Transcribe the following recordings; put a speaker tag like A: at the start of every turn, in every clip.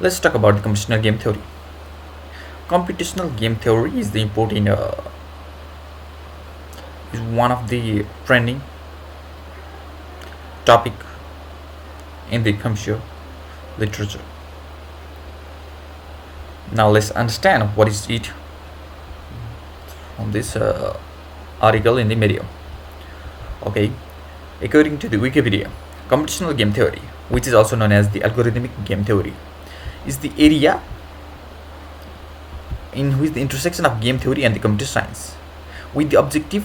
A: Let's talk about the computational game theory. Computational game theory is the important is one of the trending topic in the computer literature. Now let's understand what is it on this article in the medium. Okay, according to the Wikipedia, computational game theory, which is also known as the algorithmic game theory, is the area in which the intersection of game theory and the computer science, with the objective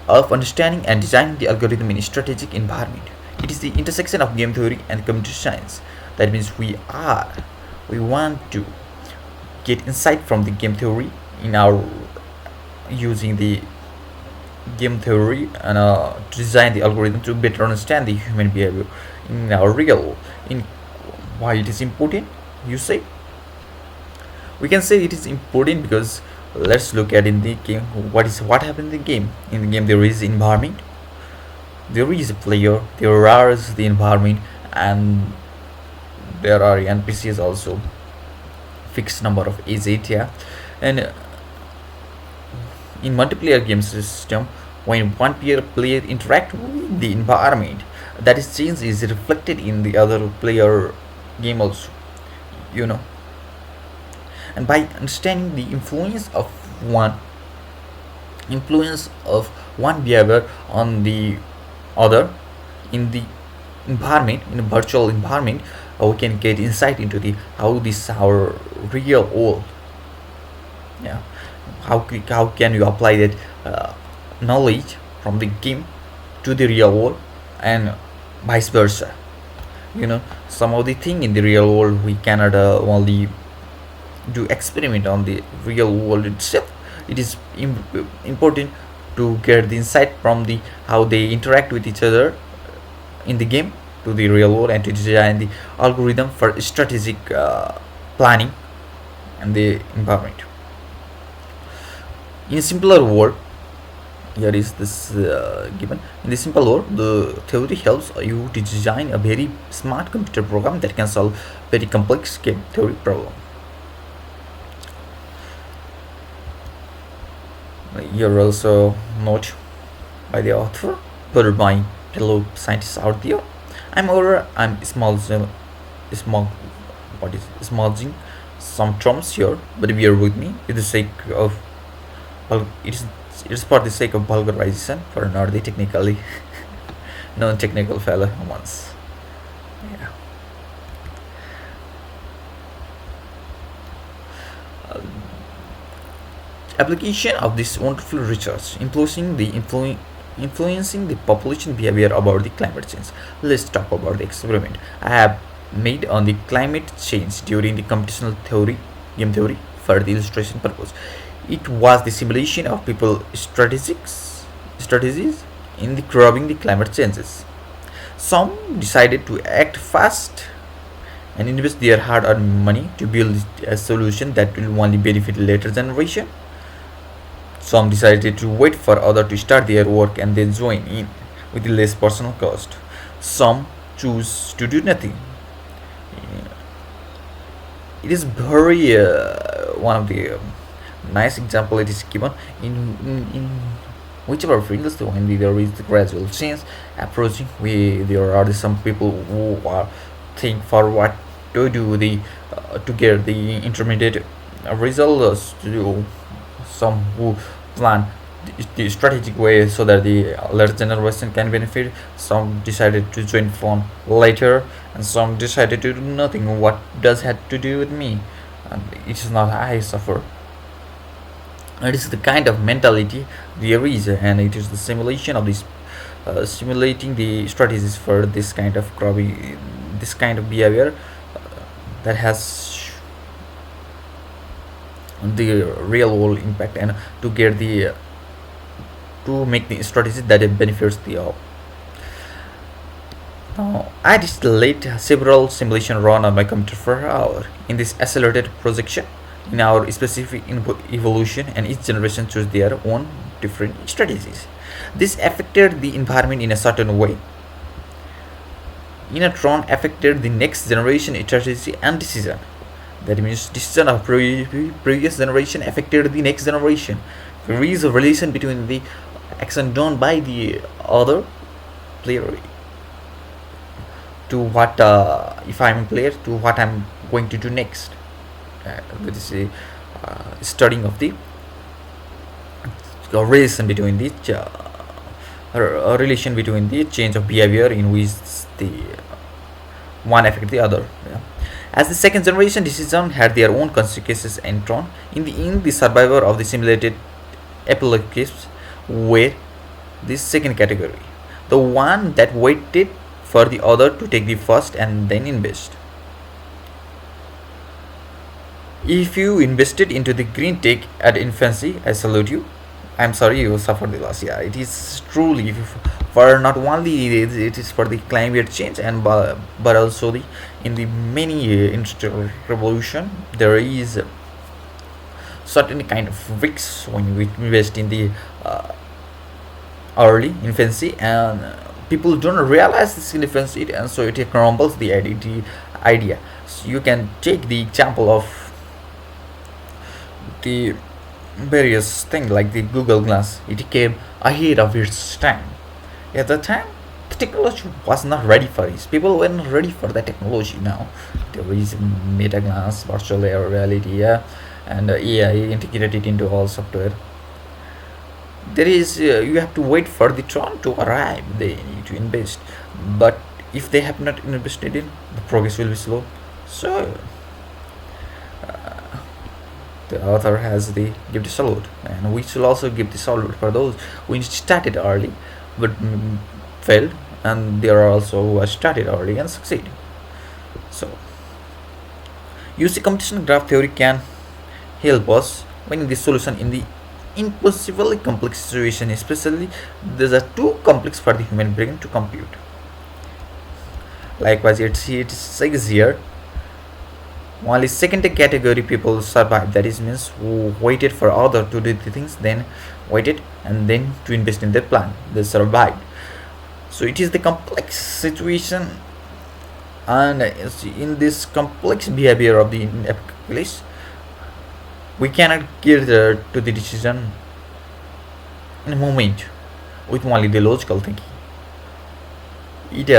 A: of understanding and designing the algorithm in a strategic environment. It is the intersection of game theory and computer science. That means we want to get insight from the game theory in our using the game theory and to design the algorithm to better understand the human behavior in our real in why it is important, you say. We can say it is important because let's look at in the game what happened in the game. In the game there is environment, there is a player, there is the environment, and there are npcs also, fixed number of agent, yeah. And in multiplayer game system, when one player interact with the environment, that is change is reflected in the other player game also, you know. And by understanding the one influence of one behavior on the other in the environment, in a virtual environment, we can get insight into the how this our real world, yeah, how can you apply that knowledge from the game to the real world, and vice versa. You know, some of the thing in the real world we cannot only do experiment on the real world itself. It is important to get the insight from the how they interact with each other in the game to the real world, and to design the algorithm for strategic planning and the environment. In a simpler word, here is this given. In the simple word, the theory helps you to design a very smart computer program that can solve very complex game theory problem. Here also note by the author, put by fellow scientists out there. I'm small what is smudging some terms here, but bear with me. For the sake of it's for the sake of vulgarization, for not the technically non-technical fellow ones. Yeah. Application of this wonderful research influencing the population behavior about the climate change. Let's talk about the experiment I have made on the climate change during the computational theory game theory for the illustration purpose. It was the simulation of people strategies in the curbing the climate changes. Some decided to act fast and invest their hard-earned money to build a solution that will only benefit later generation. Some decided to wait for others to start their work and then join in with less personal cost. Some choose to do nothing. It is very one of the nice example it is given in whichever fields when there is the gradual change approaching. There are some people who are think for what to do to get the intermediate results, to do some who plan the strategic way so that the later generation can benefit. Some decided to join phone later, and some decided to do nothing. What does had to do with me? And it is not I suffer. It is the kind of mentality there is, and it is the simulation of this simulating the strategies for this kind of this kind of behavior that has the real world impact, and to get the to make the strategy that it benefits the all. Now, I distillate several simulation run on my computer for an hour. In this accelerated projection, in our specific evolution, and each generation chose their own different strategies. This affected the environment in a certain way. in a Tron affected the next generation strategy and decision. That means decision of previous generation affected the next generation. There is a relation between the action done by the other player to what if I'm a player to what I'm going to do next. That is a studying of the relation between the relation between the change of behavior in which the one affect the other. Yeah. As the second generation decision had their own consequences and Tron, in the survivor of the simulated apocalypse were the second category, the one that waited for the other to take the first and then invest. If you invested into the green tech at infancy, I salute you. I'm sorry you suffered the loss. Yeah, it is truly for not only it is for the climate change and but also the in the many industrial revolution there is certain kind of risks when we invest in the uh, early infancy and people don't realize the significance it and so it crumbles idea. So you can take the example of the various things like the Google Glass. It came ahead of its time. At the time, the technology was not ready for it. People were not ready for the technology now. There is Meta Glass, virtual reality, yeah, and AI integrated into all software. There is you have to wait for the Tron to arrive. They need to invest, but if they have not invested in, the progress will be slow. So the author has the give the salute, and we should also give the salute for those who started early but failed, and there are also who started early and succeed. So you see, computational graph theory can help us finding the solution in the impossibly complex situation, especially these are too complex for the human brain to compute. Likewise, it says here only second category people survive. That is means who waited for other to do the things, then waited and then to invest in their plan. They survived. So it is the complex situation, and in this complex behavior of the apocalypse, we cannot get to the decision in a moment with only the logical thinking. It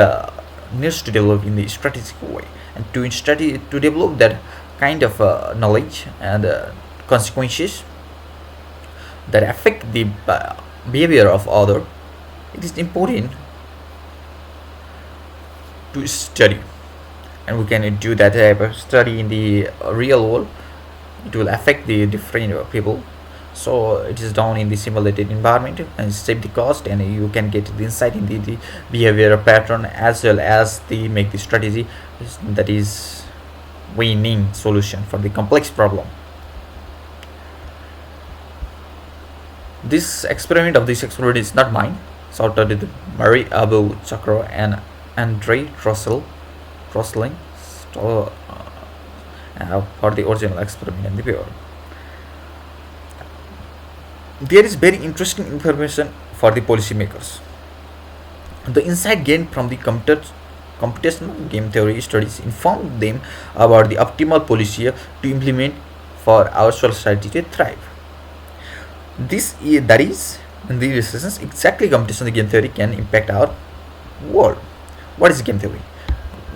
A: needs to develop in the strategic way, and to develop that kind of knowledge and consequences that affect the behavior of other. It is important to study, and we can do that type of study in the real world. It will affect the different people, so it is done in the simulated environment and save the cost, and you can get the insight in the behavior pattern as well as the make the strategy that is winning solution for the complex problem. This experiment is not mine. Sorted with Murray Abu Chakra and Andre Rosling for the original experiment and the paper. There is very interesting information for the policymakers. The insight gained from the computational game theory studies inform them about the optimal policy to implement for our society to thrive. That is in the reasons exactly computational game theory can impact our world. What is game theory?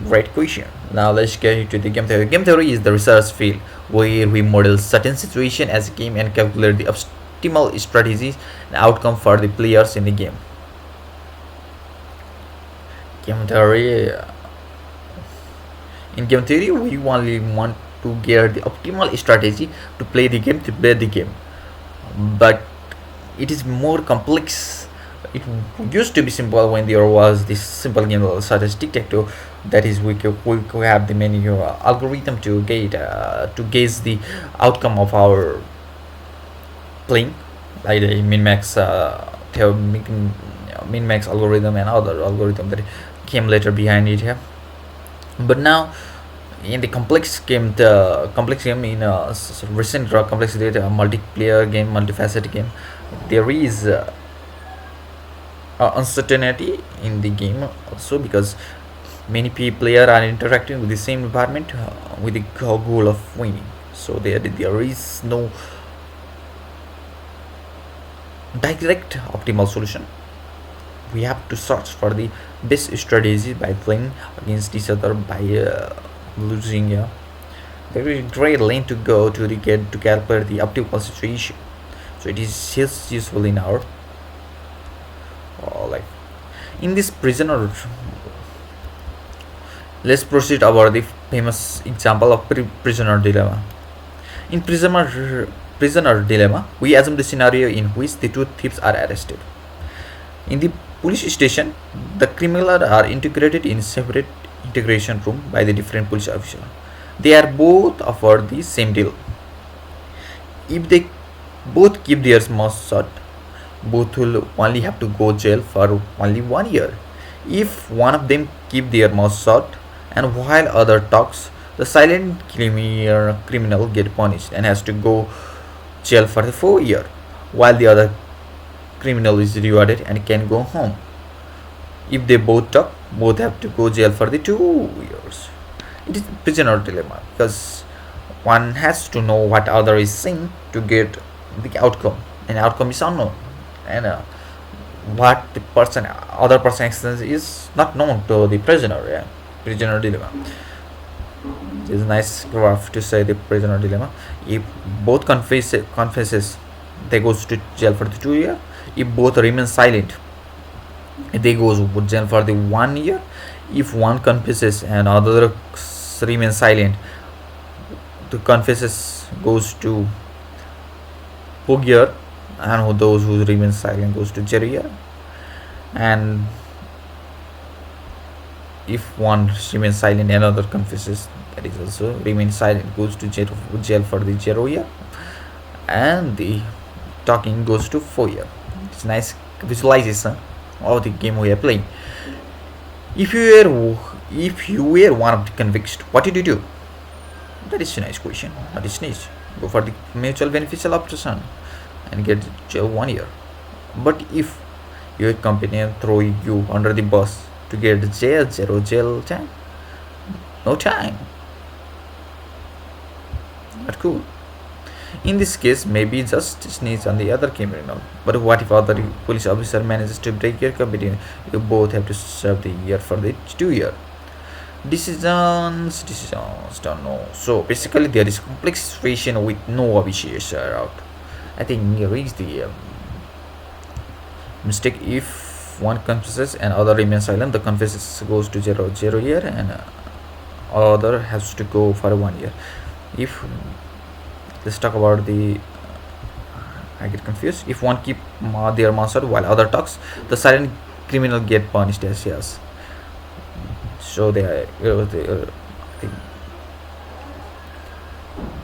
A: Great question. Now let's get into the game theory. Game theory is the research field where we model certain situation as a game and calculate the optimal strategies and outcome for the players in the game. Game theory. In game theory, we only want to get the optimal strategy to play the game, but it is more complex. It used to be simple when there was this simple game such as tic-tac-toe. That is, we could have the many algorithm to gauge the outcome of our playing, like the min-max algorithm and other algorithm that came later behind it here. But now in the complex game in recent complex data multiplayer game, multifaceted game, there is uncertainty in the game also, because Many players are interacting with the same environment with the goal of winning. So there is no direct optimal solution. We have to search for the best strategy by playing against each other by losing. There is a great lane to go to get to calculate the optimal situation. So it is just useful in our life. In this prisoner, let's proceed about the famous example of prisoner dilemma. In prisoner dilemma, we assume the scenario in which the two thieves are arrested. In the police station, the criminals are integrated in separate integration room by the different police officers. They are both offered the same deal. If they both keep their mouths shut, both will only have to go jail for only 1 year. If one of them keep their mouth shut and while other talks, the silent criminal get punished and has to go jail for the 4 year, while the other criminal is rewarded and can go home. If they both talk, both have to go jail for the 2 years. It is prisoner dilemma because one has to know what other is saying to get the outcome, and outcome is unknown, and what the other person actions is not known to the prisoner. Yeah, prisoner dilemma. This is a nice graph to say the prisoner dilemma. If both confesses, they goes to jail for the 2 year. If both remain silent, they goes to jail for the 1 year. If one confesses and other remains silent, the confesses goes to 4 year, and those who remain silent goes to 0 year. And if one remains silent and another confesses, that is also remain silent, goes to jail for the 0 year, and the talking goes to 4 year. It's nice visualization of the game we are playing. If you were one of the convicts, what did you do? That is a nice question. That is nice. Go for the mutual beneficial option and get jail 1 year. But if your company throw you under the bus to get jail, zero jail time, no time. Not cool. In this case, maybe just sneeze on the other criminal. But what if other police officer manages to break your company? You both have to serve the year for the 2 year. Decisions, don't know. So basically, there is complex situation with no obvious route. I think here is the mistake. If one confesses and other remains silent, the confesses goes to 0 year, and other has to go for 1 year. If let's talk about the I get confused. If one keep their mouth shut while other talks, the silent criminal get punished as yes. So they are I think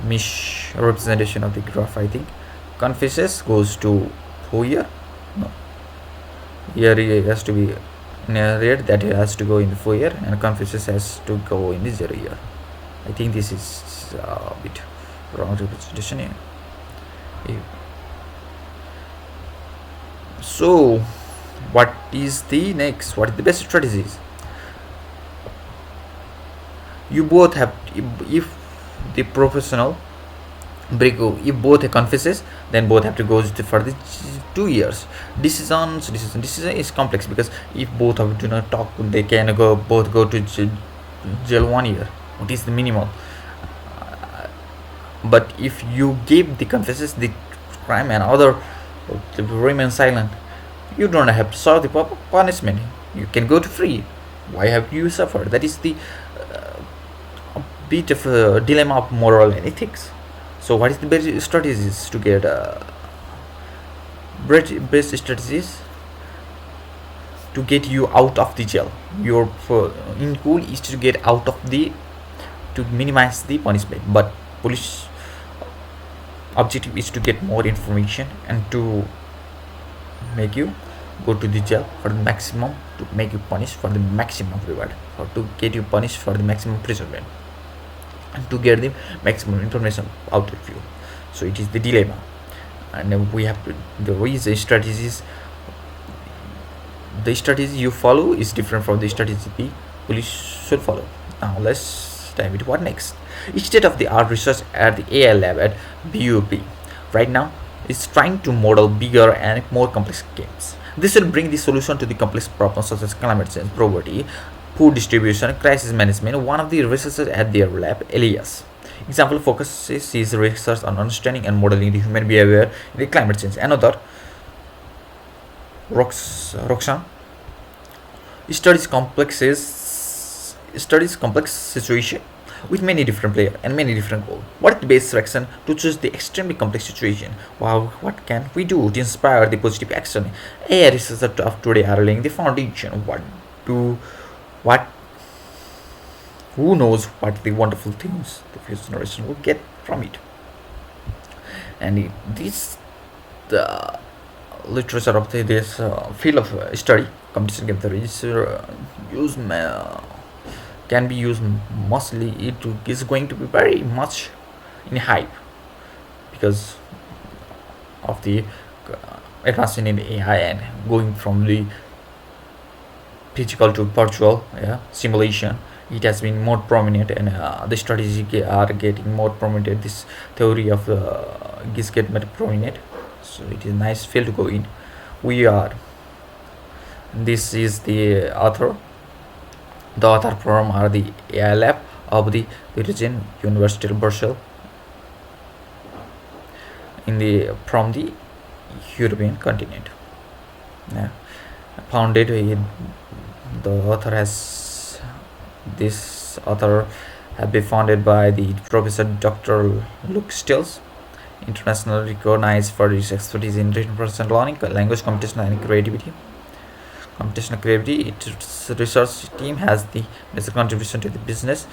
A: misrepresentation of the graph. I think confesses goes to 4 year. No, here it has to be narrated that it has to go in the 4 year, and confesses has to go in the 0 year. I think this is a bit wrong representation here. So what is the next? What is the best strategies? You both have, if the professional break, if both confesses, then both have to go for the 2 years. Decision is complex because if both of do not talk, they can both go to jail 1 year. What is the minimum? But if you give the confesses the crime and other remain silent, you don't have to serve the punishment. You can go to free. Why have you suffered? That is the bit of a dilemma of moral and ethics. So what is the best strategies to get best strategies to get you out of the jail? Your in goal is to get out of the, to minimize the punishment, but police objective is to get more information and to make you go to the jail for the maximum, to make you punished for the maximum reward, or to get you punished for the maximum imprisonment, and to get the maximum information out of you. So it is the dilemma, and then we have to, there is a strategies. The strategy you follow is different from the strategy police should follow. Now let's dive into what next. State-of-the-art research at the AI lab at BUP right now is trying to model bigger and more complex games. This will bring the solution to the complex problems such as climate change, poverty, poor distribution, crisis management. One of the researchers at their lab, Elias, example focuses his research on understanding and modeling the human behavior in the climate change. Another, Roxanne, studies complex situation with many different players and many different goals. What is the best action to choose the extremely complex situation? Wow, what can we do to inspire the positive action? AI researchers of today are laying the foundation. What who knows what the wonderful things the future generation will get from it? And this the literature of this field of study, competition game theory, is used can be used mostly. It is going to be very much in hype because of the advancement in AI and going from the physical to virtual, yeah, simulation. It has been more prominent, and the strategy are getting more prominent. This theory of is get more prominent, so it is a nice field to go in. We are. This is the author. The author from are the AI lab of the Virgin University of Brussels in the from the European continent. Yeah. Founded in the author has this author have been founded by the Professor Dr. Luke Stills, internationally recognized for his expertise in reinforcement learning, language computation, and creativity. Computational creativity, its research team has the major contribution to the business,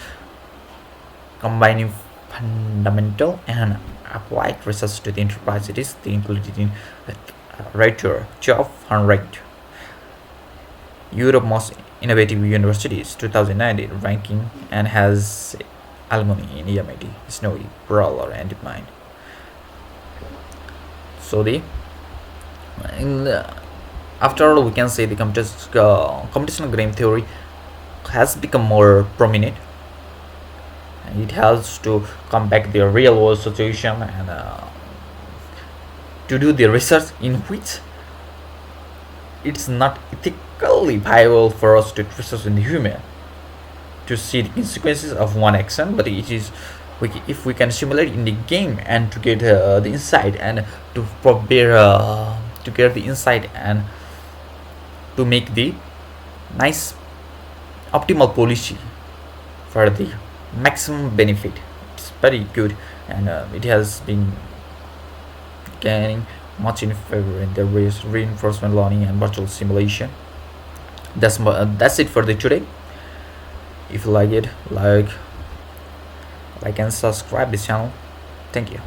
A: combining fundamental and applied research to the enterprise. It is included in writer job and right. Europe most innovative universities 2019 ranking and has alumni in MIT, Snowy, Brawler, and DeepMind. So the in the, after all, we can say the computational game theory has become more prominent. And it has to come back the real world situation and to do the research in which it's not ethically viable for us to research in the human to see the consequences of one action, but it is if we can simulate in the game and to get the insight and to prepare to get the insight and to make the nice optimal policy for the maximum benefit. It's very good, and it has been gaining much in favor in the reinforcement learning and virtual simulation. That's it for the today. If you like it, like and subscribe this channel. Thank you.